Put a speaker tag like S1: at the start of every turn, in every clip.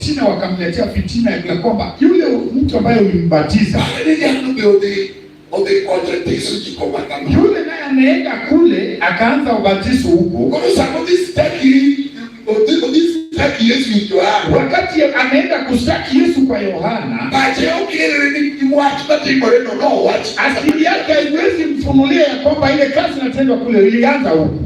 S1: Fitina wakamletea fitina ya kwamba yule mtu ambaye ulimbatiza yule naye anaenda kule akaanza ubatizo huko. Wakati anaenda kustaki Yesu kwa Yohana, akili yake haiwezi mfunulia ya kwamba ile kazi inatendwa kule ilianza huko.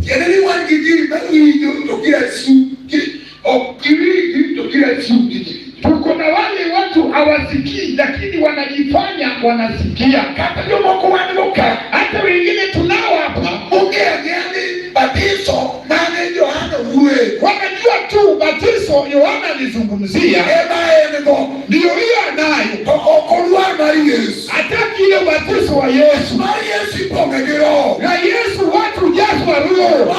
S1: Tuko na wale watu hawasikii lakini wanajifanya wanasikia. Hata wengine tunao hapa batizo nani Yohana uwe wanajua tu batizo Yohana alizungumzia ndio hiyo anayo hataki ile batizo wa Yesu na Yesu watu jazwa roho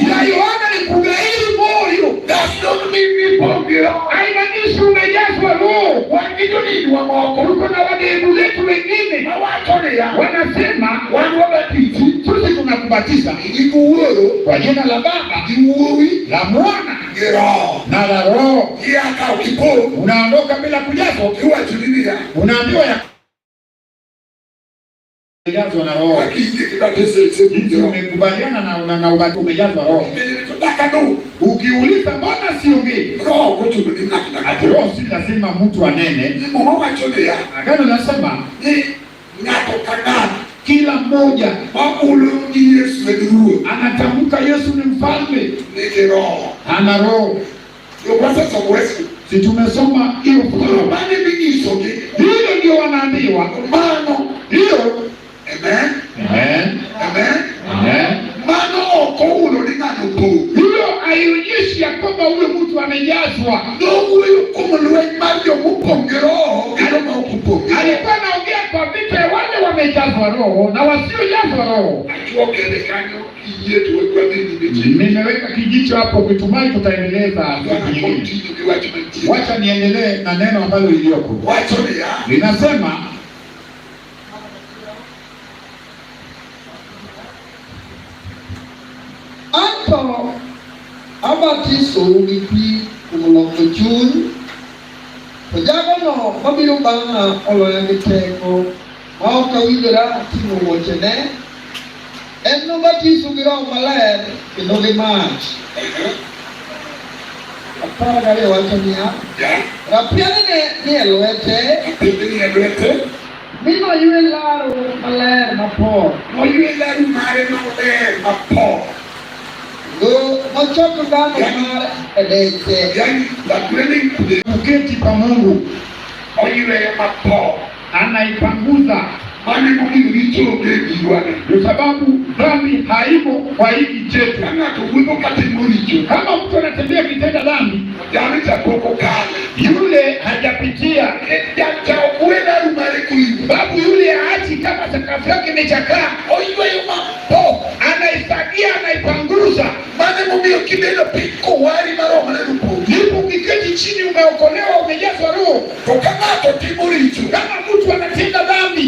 S1: na Yohana ni kugairi moyo. Haimanishi umejazwa roho. Uko na wadebu letu wengine wanasema sisi tunakubatiza kwa jina la Baba, la Mwana na la Roho. Unaondoka bila kujazwa, unaambiwa ya umejazwa na Roho. Umekubaliana na ubatizo, umejazwa Roho. Ukiuliza mbona siongei? Roho si lazima mtu anene. Agano nasema kila mmoja anatamka Yesu ni mfalme, ana Roho. Si tumesoma hiyo? Hilo ndio wanaambiwa hiyo. Hiyo haionyeshi ya kwamba huyo mtu amejazwa. Alikuwa anaongea kwa vita wale wamejazwa Roho na wasiojazwa Roho. Nimeweka kijicho hapo kutumai tutaendeleza. Wacha niendelee na neno ambalo lilioko. Linasema
S2: Anto abatiso wiki kumuloko chun Pajagono mabiro banga oloya miteko maoka widora timo wochene Eno batiso giro maler kinoge mach Apara gare wachania Rapiane ni elwete Mino yue laro maler mapor Machoka gano mara edete
S1: uketi pa Mungu anaipanguza kwa sababu dhambi haimo kwa hiki chetu. Kama mtu anatembea kitenda dhambi, yule hajapitia babu yule haachi kama sakafu yake imechakaa, anaifagia, anaipanguza. Ndipo ukiketi chini umeokolewa, umejazwa Roho. Kama mtu anatenda dhambi,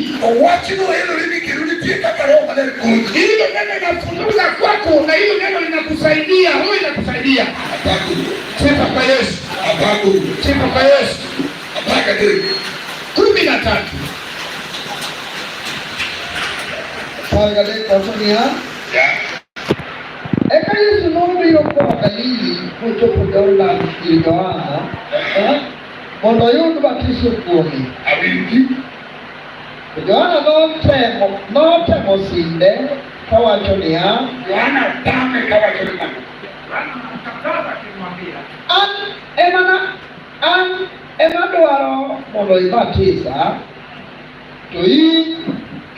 S1: hilo neno linafunguza kwako na hilo neno linakusaidia. Roho inakusaidia. Sifa kwa Yesu. Sifa kwa Yesu. 13
S2: Pagale kosonia Eka Yesu nobiro kwa Galili kuchopo dola Yohana mondo yud batiso kuomi. Yohana notemo sinde kawacho niya an ema dwaro mondo ibatiza to in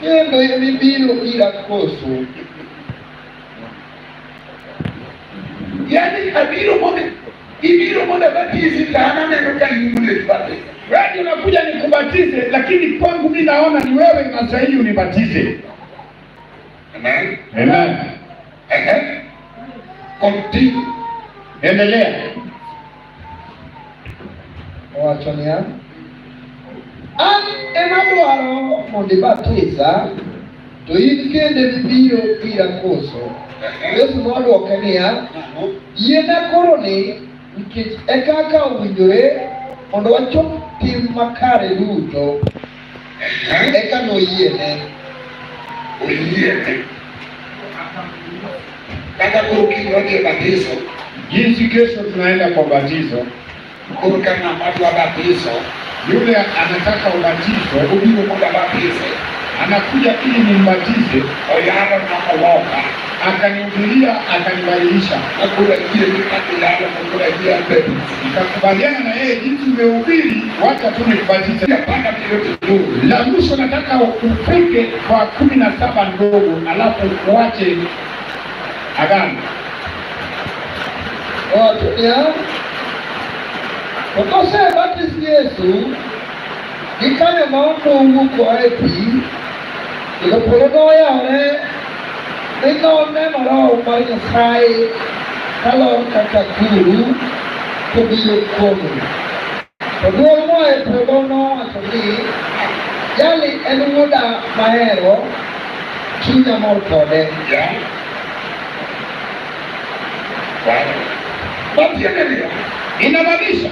S2: kendo ibiro ira koso.
S1: Yani ibiro mondo batizi tana neno kanimule batiza. Wewe unakuja nikubatize lakini kwangu mimi naona ni wewe unastahili unibatize. Amen. Amen. Continue. Endelea.
S2: Wachania an ema dwaro mondo ibatiza to in kende ibiro ira koso. Yesu nodwoke niya, yiena koro ni nikech ekaka owinjore mondo wachop tim makare duto, eka noyiene.
S1: Kata kuru kinyoje batizo,
S3: jinsi kesho tunaenda kwa batizo,
S1: kuru kama watu wa batizo,
S3: yule anataka ubatizo,
S1: ubiwe kwa batizo,
S3: anakuja ili nimbatize,
S1: oyara na koloka,
S3: akanihubiria, akanibadilisha,
S1: akula kile kati yale kula kile pepo,
S3: nikakubaliana na yeye jinsi umehubiri, wacha tu nikubatize.
S1: Yapanga kile tu.
S3: La mwisho nataka ufike kwa 17 ndogo, alafu uache agano.
S2: Watu ya wakose batisi Yesu gikane maoto uko epi ikapologo yaone none maro mar Nyasaye kalo kaka guru to biyo komo to duol mo e polono atoni yali en wuoda mahero chunya mor kode.
S1: Bati endelea.
S3: Inamaanisha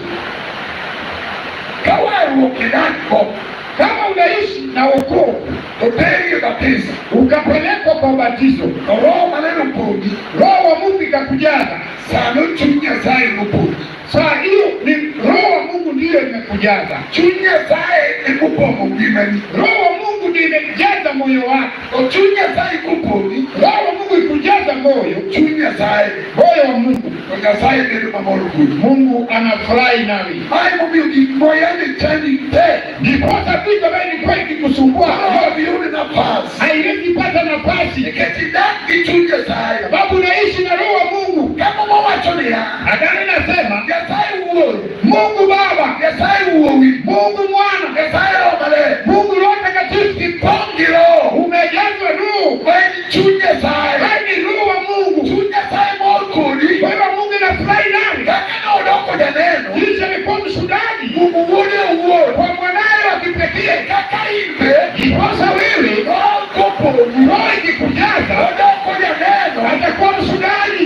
S1: Kawa ukinako,
S3: kama unaishi na wokovu,
S1: utenge batizo,
S3: ukapelekwa kwa batizo,
S1: roho maneno mpungi,
S3: Roho wa Mungu ikakujaza.
S1: sana chunya zai mpungi.
S3: Saa hiyo ni Roho wa Mungu ndiyo imekujaza.
S1: Chunya zai ni kupomo ngimani.
S3: Roho wa Mungu ndiyo imejaza moyo wako.
S1: Chunya zai kupomi.
S3: Roho wa Mungu ikujaza moyo.
S1: Chunya zai.
S3: Moyo wa Mungu.
S1: Chunya zai ndio mamoro kuu.
S3: Mungu anafurahi nawe.
S1: Hai Mungu moyoni tani te.
S3: Ndiposa vitu ambavyo ilikuwa ikikusumbua
S1: havioni nafasi.
S3: haiwezi pata nafasi.
S1: Ikitidaki chunya zai.
S3: Sababu unaishi na Roho wa Mungu.
S1: Kama mwachonia.
S3: Agano linasema
S1: Nyasaye uo.
S3: Mungu Baba,
S1: Nyasaye uowi.
S3: Mungu Mwana,
S1: Nyasaye Roho Male.
S3: Mungu Roho Mtakatifu.
S1: Kipongi Roho.
S3: Umejazwa Roho.
S1: Wewe chunya zai.
S3: Wewe ni Roho wa Mungu.
S1: Chunya zai mokoni.
S3: Wewe Mungu anafurahi nawe.
S1: Kaka udoko ya neno.
S3: Kisha alikuwa mshuhudaji.
S1: Mungu uone uo.
S3: Kwa mwanawe wa kipekee.
S1: Kaka imbe.
S3: Ndiposa wewe Roho ikikujaza
S1: udoko ya neno.
S3: atakuwa mshuhudaji.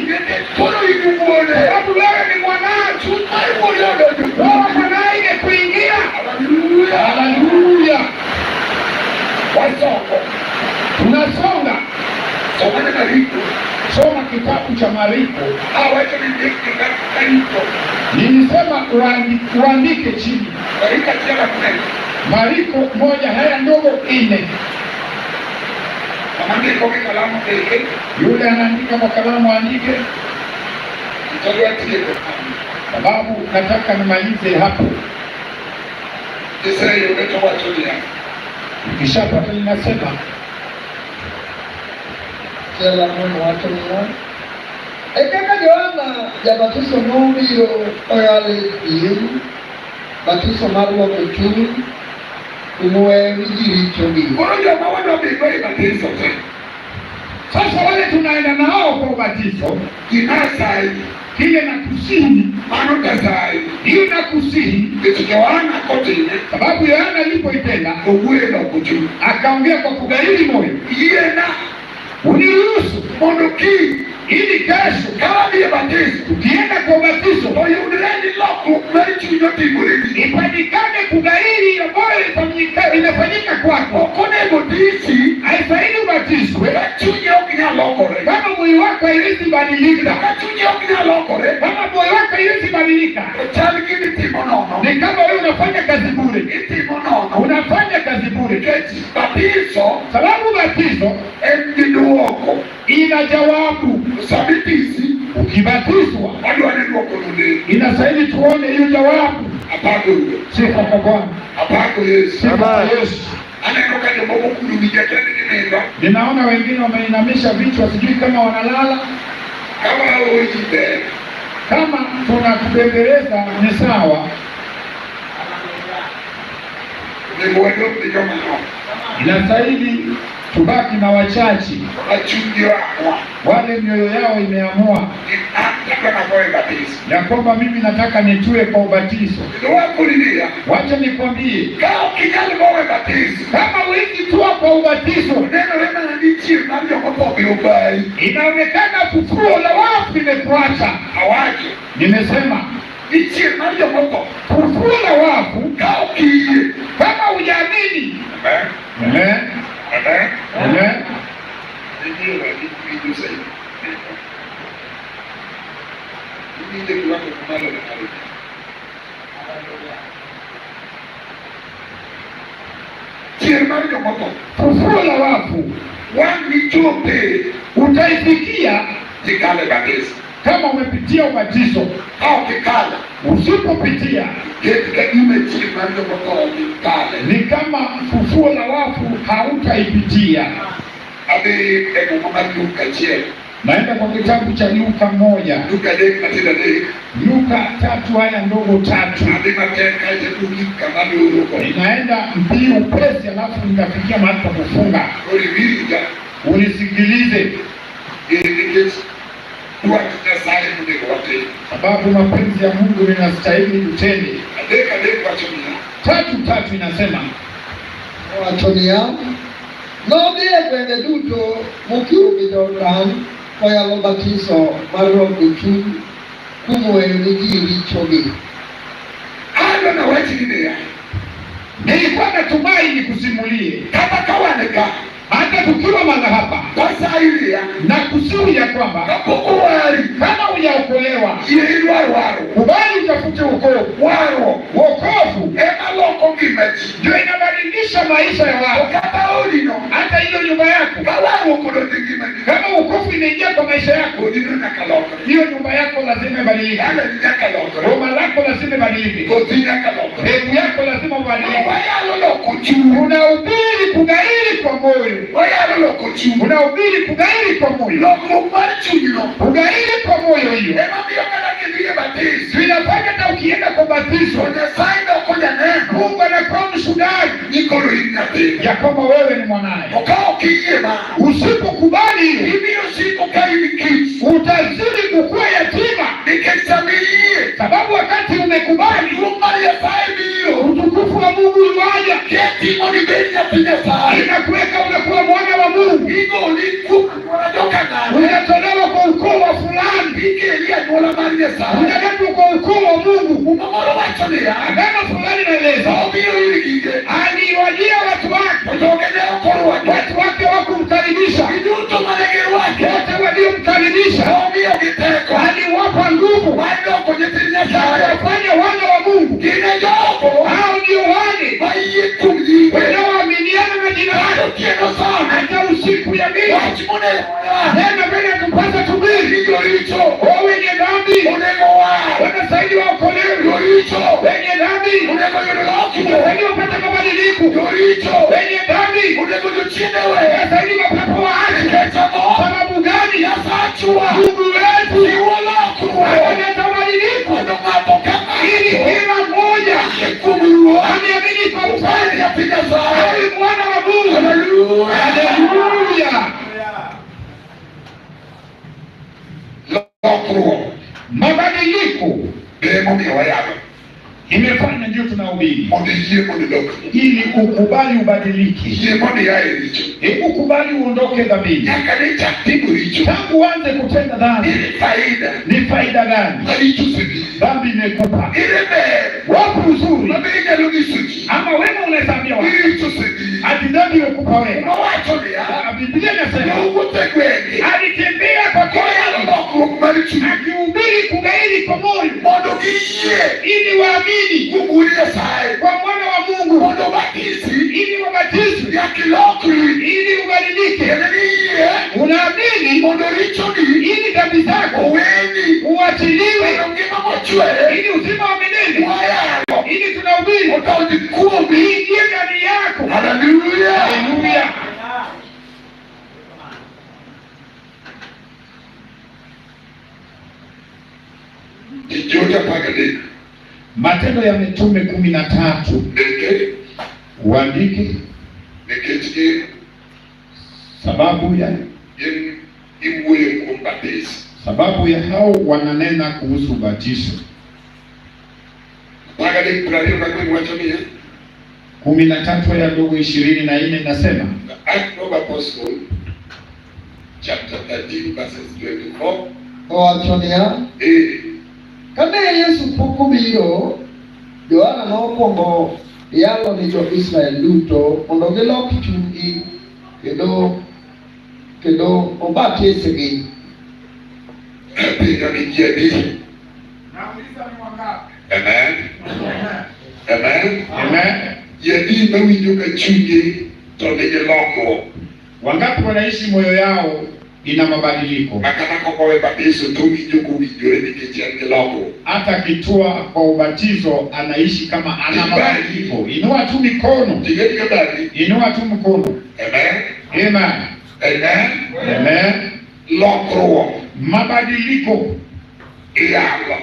S1: Kono imuone.
S3: Sababu wewe ni mwanawe.
S1: Chunya uone uone.
S3: Roho wa mwanawe ingekuingia.
S1: Haleluya.
S3: Haleluya.
S1: Wasoko.
S3: Tunasonga.
S1: Somane Mariko.
S3: Soma kitabu cha Mariko.
S1: Hawacho ni Mariko.
S3: Nilisema uandike chini.
S1: Marika tiara kuna.
S3: Mariko 1 haya ndogo 4.
S1: Amandiko kwa kalamu pekee.
S3: Yule anaandika kwa kalamu andike.
S1: Nitoa tiko.
S3: Sababu nataka nimalize hapo.
S1: Sasa hiyo ndio tuwachodia.
S3: Ukishapata ninasema
S2: Kila mmoja watu mmoja. Ekaka Yohana jabatizo nobiro oyale iu batizo mar luoko chuny umoe wijiricho gi.
S1: Koro joma wadobiro e batizo te.
S3: sasa wale tunaenda nao kwa ubatizo,
S1: Kinasai.
S3: kile na kusihi,
S1: Mano kasai.
S3: hiyo na kusihi,
S1: Kitu Yohana kotine.
S3: sababu Yohana alipoitenda
S1: Ogwe na kuchu.
S3: akaongea kwa kugairi moyo,
S1: Yena.
S3: uniruhusu
S1: Mondo ki.
S3: ili kesho
S1: Kama ndiye batizo.
S3: tukienda kwa ubatizo
S1: Oyudreni loko. Meri chunyo timuridi.
S3: ipatikane kugairi ambayo imefanyika kwako.
S1: Okone botisi.
S3: Haifaidi ubatizwe
S1: Chunye okinya lokore.
S3: kama moyo wako haiwezi badilika,
S1: Chunye okinya lokore.
S3: kama moyo wako haiwezi badilika.
S1: Chali kini timo nono.
S3: Ni kama wewe unafanya kazi bure,
S1: Itimo nono.
S3: unafanya kazi bure.
S1: Keti batizo.
S3: Sababu batizo
S1: Endiduoko.
S3: ina jawabu.
S1: Sabitisi.
S3: Ukibatizwa
S1: Wadu waneduoko nune.
S3: inastahili tuone hiyo jawabu.
S1: Apako uwe.
S3: Sifa kwa Bwana,
S1: Apako Yesu.
S3: sifa kwa Yesu.
S1: Aneno kade mogo kudumija kende nimenda.
S3: Ninaona wengine wameinamisha vichwa, sijui kama wanalala.
S1: Kama ujibe.
S3: Kama tunakubembeleza ni sawa,
S1: Ni mwendo mdijo mano.
S3: inastahili tubaki na wachache
S1: Wachungi wakwa.
S3: wale mioyo yao imeamua
S1: Ni anta na koe batizo.
S3: ya kwamba mimi nataka nitue kwa ubatizo.
S1: Nduwa kulilia.
S3: Wacha nikwambie,
S1: Kao kinyali koe batizo.
S3: kama huwezi tua kwa ubatizo,
S1: Neno lema na nichi. Navyo kopo biubai.
S3: inaonekana fufuo la wafu limekuacha.
S1: Hawaje.
S3: Nimesema
S1: Nitie mario moko.
S3: Ufufuo la wafu
S1: Kauki.
S3: kama hujaamini. Amen.
S1: Amen.
S3: Amen.
S1: Ndio ni sasa. Ndio kiwango kumalo na hali. Tie mario moko.
S3: Ufufuo la wafu
S1: Wangi chope.
S3: utaifikia
S1: Tikale kabisa.
S3: kama umepitia ubatizo.
S1: Au kikala.
S3: Usipopitia
S1: Katika image mario moko kikale.
S3: ni kama ufufuo la wafu hautaipitia.
S1: Abe eko mama Luka chie.
S3: Naenda kwa kitabu cha Luka 1.
S1: Luka dek matenda dek.
S3: Luka 3 aya ndogo 3.
S1: Abe matenda kaje tukika mabi uruko.
S3: Ninaenda mbio upesi, alafu nitafikia mahali pa kufunga.
S1: Olivirija.
S3: Unisikilize,
S1: Ikit. Tuwa tutasale mudeko wate.
S3: sababu mapenzi ya Mungu ninastahili kutende.
S1: Adeka dek wachumia.
S3: 3:3 inasema,
S2: Wachonia nobie gwenge duto mokiumi Jordan koyalo batiso mar Roho Chunyu kumweyo ni ji richogi.
S1: Ano na wachi gine ya.
S3: nilikuwa natumai nikusimulie
S1: Kama kawaneka.
S3: hata tukiwa mahali hapa
S1: Basa ili ya.
S3: na kusihi ya kwamba
S1: Kapuku wari.
S3: kama hujaokolewa
S1: Yeiru waro.
S3: kubali utafute wokovu.
S1: Waro.
S3: Wokovu
S1: Ema loko gimeji.
S3: ndio inabadilisha maisha ya watu.
S1: Okata odino.
S3: Hata hiyo nyumba yako,
S1: Kawaru kudote gimeji.
S3: kama wokovu inaingia kwa maisha yako,
S1: Odino na kaloka.
S3: hiyo nyumba yako lazima ibadilike.
S1: Yale ni kaloka.
S3: Roma lako lazima ibadilike.
S1: Kodina kaloka.
S3: Mbegu yako lazima ibadilike.
S1: Wayalo loko chungu.
S3: Unahubiri kugairi kwa moyo,
S1: Wayalo loko chungu.
S3: unahubiri kugairi kwa moyo,
S1: Loko marchungu.
S3: kugairi kwa moyo. Hiyo
S1: Ema biyo kana kibiye batizo.
S3: tunafanya hata ukienda kwa batizo,
S1: Kwenye saida kuja neno.
S3: Mungu anakuwa mshuhuda
S1: Nikolo inate.
S3: ya kwamba wewe ni mwanaye.
S1: Okao kiyema.
S3: Usipokubali hiyo,
S1: Ibiyo siku kaini kichi.
S3: utazidi kukua yatima,
S1: Nikesamiye.
S3: sababu wakati umekubali,
S1: Lumari ya saibiyo.
S3: utukufu wa Mungu uwaja,
S1: Keti moni beni ya pinya sahi.
S3: inakuweka unakuwa mwana wa Mungu,
S1: Igo uliku. Wanajoka nane.
S3: unatolewa kwa ukoo wa fulani,
S1: Ike elia nyola mari ya sahi.
S3: unaletwa kwa ukoo wa Mungu.
S1: Umamoro wachone ya.
S3: Agano fulani naeleza,
S1: Obiyo iligige.
S3: aliwajia watu wake,
S1: Kutokene okoro wake.
S3: watu wake wakumkaribisha,
S1: Kiduto manege wake.
S3: wote waliomkaribisha
S1: Obiyo kiteko.
S3: aliwapa nguvu
S1: Wando kwenye tinya
S3: ya
S1: sahi.
S3: kuwafanya wana wa Mungu.
S1: Kine joko.
S3: Hao ndio wale
S1: Waiye kumji.
S3: wanaoaminiana na jina lake.
S1: Kieno sana.
S3: Hata usiku ya mimi
S1: Wachimune.
S3: neno mbele tupasa tubiri,
S1: Igo licho.
S3: wenye dhambi
S1: Unego wa.
S3: wanastahili waokolewe,
S1: Licho.
S3: wenye dhambi
S1: Unego yonelaki.
S3: wanastahili wapate mabadiliko,
S1: Licho.
S3: wenye dhambi
S1: Unego yuchinewe.
S3: wanastahili mapepo waache.
S1: Ketamo.
S3: Sababu gani?
S1: Yasachua.
S3: Mungu wetu
S1: Iwalakuwa.
S3: analeta mabadiliko
S1: Unomato kama.
S3: ili kila mmoja
S1: Kumuluwa.
S3: ameamini kwa
S1: Upani ya
S3: upande
S1: piga sahi.
S3: awe mwana wa Mungu.
S1: Hallelujah.
S3: Haleluya!
S1: Lokruo.
S3: Mabadiliko
S1: Demo ni wayalo.
S3: imefanya ndio tunahubiri,
S1: Modi yie modi lokruo.
S3: ili ukubali ubadilike.
S1: Yie modi ya ericho.
S3: Hebu kubali uondoke dhambini.
S1: Nyaka ni chatibu richo.
S3: Tangu uanze kutenda dhambi,
S1: Ili faida.
S3: ni faida gani
S1: Maricho sidi.
S3: dhambi imekupa?
S1: Ile mere.
S3: Wapi uzuri?
S1: Mabega lugi suji.
S3: Ama wema unahesabiwa wapi?
S1: Iricho sidi.
S3: Ati dhambi imekupa wema?
S1: Mawacho ni ya.
S3: Biblia inasema
S1: Ugute kwenye.
S3: alitembea kwa
S1: Koyalo
S3: kweli
S1: lokruo maricho.
S3: akihubiri kugairi kwa moyo,
S1: Modo giye.
S3: ili waamini
S1: Kugulia sahi.
S3: kwa mwana wa Mungu,
S1: Modo batisi.
S3: ili wabatizwe,
S1: Ya kilokri.
S3: ili ubadilike.
S1: Yeneniye.
S3: Unaamini
S1: Modo richo ni.
S3: ili dhambi zako
S1: Oweni.
S3: uachiliwe,
S1: Ngima mochwe.
S3: ili uzima wa milele,
S1: Wayalo.
S3: ili tunahubiri
S1: Utaudi kumi.
S3: ingie ndani yako.
S1: Hallelujah.
S3: Haleluya!
S1: Kijota pagade.
S3: Matendo ya Mitume 13
S1: Neke.
S3: uandike
S1: Neketike.
S3: sababu ya
S1: Imwe kumbatisi.
S3: sababu ya hao wananena kuhusu ubatizo.
S1: Pagade kulario na kwenye wachamia.
S3: 13 ya ndogo 24 inasema,
S1: Act of Apostle. Chapter 13 verses 24.
S2: Owachonia Kane Yesu pok obiro, Johana nokwongo yalo ni jo-Israel duto mondo gilok chunygi kendo obatisgi.
S1: Piga ni jadi. Amen. Amen.
S3: Amen.
S1: Jadi mawinjo ka chunyi to nigi lokruok.
S3: Wangapi wanaishi moyo yao ina mabadiliko?
S1: Makana kokowe batizo to winjo kowinjore nikech en gi lokruok.
S3: Hata kitua kwa ubatizo anaishi kama ana mabadiliko. Inua tu mikono. Inua tu mkono.
S1: Amen.
S3: Amen.
S1: Amen.
S3: Amen.
S1: Lokruok.
S3: Mabadiliko
S1: iyalo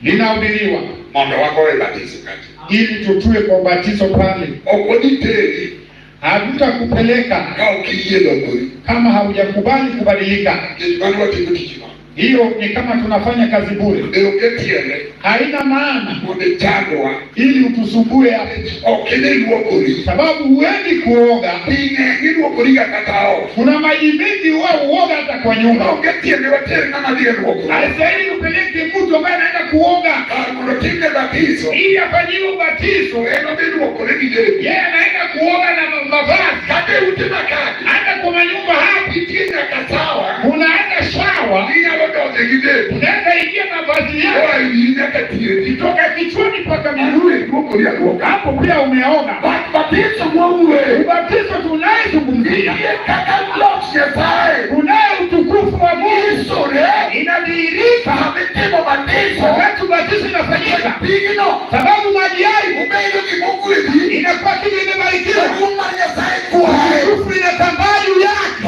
S3: linahubiriwa
S1: mondo wagowe batizo kati,
S3: ili tutue kwa ubatizo pale.
S1: Okoditeri
S3: hatutakupeleka
S1: ka ukiyie lokori,
S3: kama haujakubali kubadilika.
S1: Kibali watimo tijino.
S3: Hiyo ni kama tunafanya kazi bure.
S1: Eoketiele
S3: Haina maana
S1: modechadwa
S3: ili utusumbue hapo.
S1: Okene luokori
S3: Sababu huendi kuoga.
S1: Pinge luokori katao.
S3: Kuna maji mengi huwa uoga hata kwa nyumba.
S1: Oketiele wateri na maji luokori.
S3: Haistahili upeleke mtu ambaye anaenda kuoga
S1: Mwanotinde batizo
S3: ili afanyiwe ubatizo.
S1: Eno luokori nijeri.
S3: Yeye anaenda kuoga na mavazi.
S1: Kate utima kati.
S3: Hata kwa manyumba hapo
S1: Itina katawa.
S3: unaenda shawa. Unaweza ingia mavazi yako kutoka kichwani mpaka miguuni. Hapo pia umeoga. Ubatizo tunayezungumzia unaye utukufu wa Mungu inadhihirika wakati ubatizo inafanyika, sababu maji hayo inakuwa kitu imebarikiwa, utukufu inatambaa juu yake.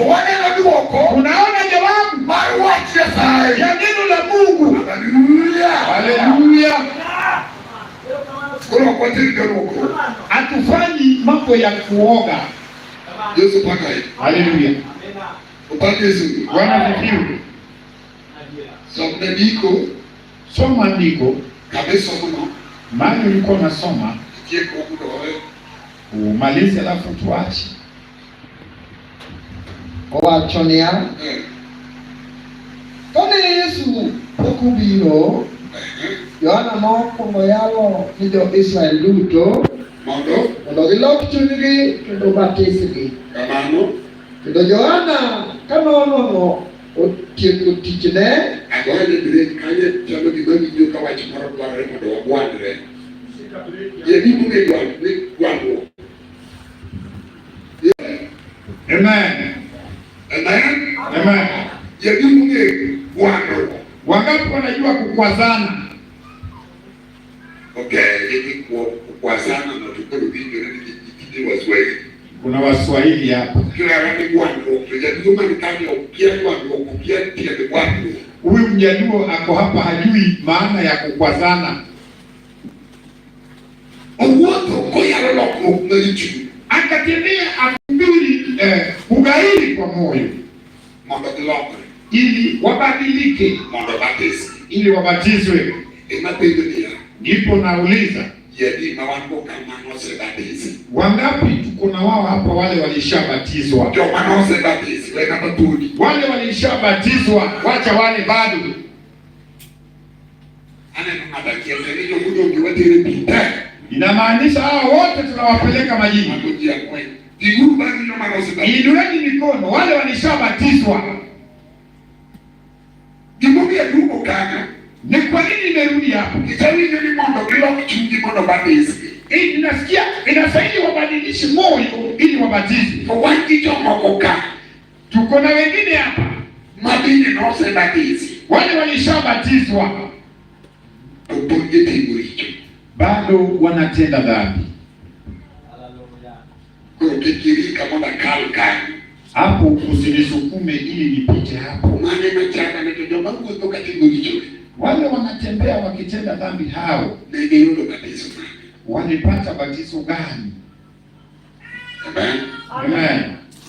S3: Unaona jawabu ya neno la Mungu. Haleluya. Hatufanyi mambo ya kuoga.
S1: Yesu paka hivi.
S3: Haleluya.
S1: Upande Yesu.
S3: Bwana asifiwe. Soma andiko.
S1: Kabisa kuna.
S3: Maana ulikuwa unasoma. Umalize alafu tuache.
S2: Owachonia. Kane Yesu pok obiro, Johana nokwongo yalo ni jo-Israel duto mondo gilok chunygi kendo obatisgi. Kendo Johana ka nonono otieko tichne,
S1: agoye break kanye chalo gima winjo ka wach moro dwarore mondo wagwandre. Yedi munge gwandruok.
S3: Amen.
S1: Amen.
S3: Amen.
S1: Yedi munge gwandruok.
S3: Wangapi wanajua kukwazana?
S1: Okay, yedi kukwazana na tukolo vingi na nikiti Waswahili.
S3: Kuna Waswahili hapa.
S1: Kila rani gwandruok. Yedi munge kani ukia gwandruok, ukia tia gwandruok.
S3: Huyu Mjaluo ako hapa hajui maana ya kukwazana.
S1: Owoto koyalo lokruok maricho.
S3: Akatembea akubiri ugairi kwa moyo
S1: Mondo gilokre.
S3: ili wabadilike,
S1: Mondo batisi.
S3: ili wabatizwe.
S1: Emapenjo niya.
S3: Ndipo nauliza,
S1: Yedi mawango kama nose batisi.
S3: wangapi tuko na wao hapa wale walishabatizwa?
S1: Joma nose batisi. Wena matudi.
S3: Wale walishabatizwa, wacha wale bado. Inamaanisha hao wote tunawapeleka majini. Inueni mikono wale walishabatizwa. Ni kwa nini nimerudi hapa? Ninasikia inastahili wabadilishi moyo ili wabatizwe. Tuko na wengine hapa wale walishabatizwa bado wanatenda dhambi. Hapo usinisukume ili nipite hapo. Wale wanatembea wakitenda dhambi hao walipata batizo gani?
S1: Amen.
S3: Amen.